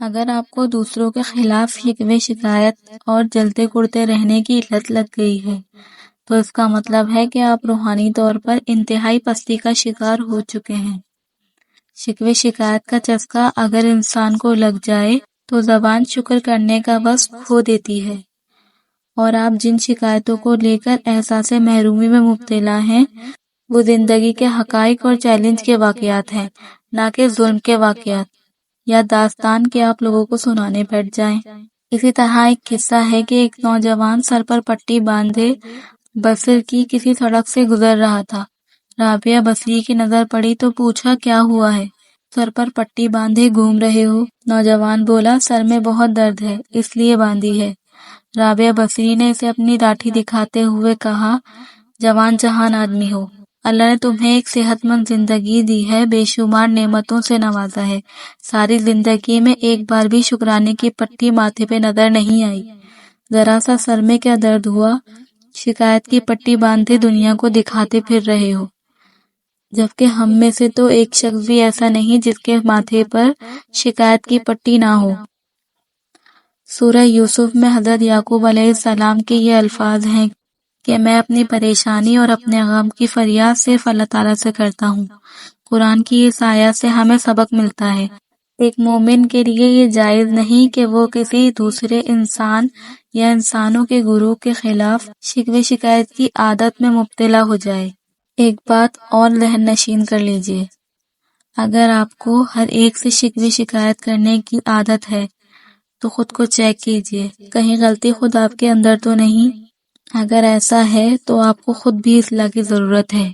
اگر آپ کو دوسروں کے خلاف شکوے شکایت اور جلتے کڑتے رہنے کی لت لگ گئی ہے تو اس کا مطلب ہے کہ آپ روحانی طور پر انتہائی پستی کا شکار ہو چکے ہیں۔ شکوے شکایت کا چسکا اگر انسان کو لگ جائے تو زبان شکر کرنے کا وصف کھو دیتی ہے، اور آپ جن شکایتوں کو لے کر احساس محرومی میں مبتلا ہیں وہ زندگی کے حقائق اور چیلنج کے واقعات ہیں، نہ کہ ظلم کے واقعات یا داستان کہ آپ لوگوں کو سنانے بیٹھ جائیں۔ اسی طرح ایک قصہ ہے کہ ایک نوجوان سر پر پٹی باندھے بصر کی کسی سڑک سے گزر رہا تھا۔ رابعہ بصری کی نظر پڑی تو پوچھا، کیا ہوا ہے؟ سر پر پٹی باندھے گھوم رہے ہو؟ نوجوان بولا، سر میں بہت درد ہے اس لیے باندھی ہے۔ رابعہ بصری نے اسے اپنی لاٹھی دکھاتے ہوئے کہا، جوان جہان آدمی ہو، اللہ نے تمہیں ایک صحت مند زندگی دی ہے، بے شمار نعمتوں سے نوازا ہے، ساری زندگی میں ایک بار بھی شکرانے کی پٹی ماتھے پہ نظر نہیں آئی، ذرا سا سر میں کیا درد ہوا، شکایت کی پٹی باندھے دنیا کو دکھاتے پھر رہے ہو، جبکہ ہم میں سے تو ایک شخص بھی ایسا نہیں جس کے ماتھے پر شکایت کی پٹی نہ ہو۔ سورہ یوسف میں حضرت یعقوب علیہ السلام کے یہ الفاظ ہیں کہ میں اپنی پریشانی اور اپنے غم کی فریاد صرف اللہ تعالیٰ سے کرتا ہوں۔ قرآن کی اس آیت سے ہمیں سبق ملتا ہے، ایک مومن کے لیے یہ جائز نہیں کہ وہ کسی دوسرے انسان یا انسانوں کے گروہ کے خلاف شکوے شکایت کی عادت میں مبتلا ہو جائے۔ ایک بات اور ذہن نشین کر لیجئے، اگر آپ کو ہر ایک سے شکوے شکایت کرنے کی عادت ہے تو خود کو چیک کیجئے، کہیں غلطی خود آپ کے اندر تو نہیں؟ اگر ایسا ہے تو آپ کو خود بھی اصلاح کی ضرورت ہے۔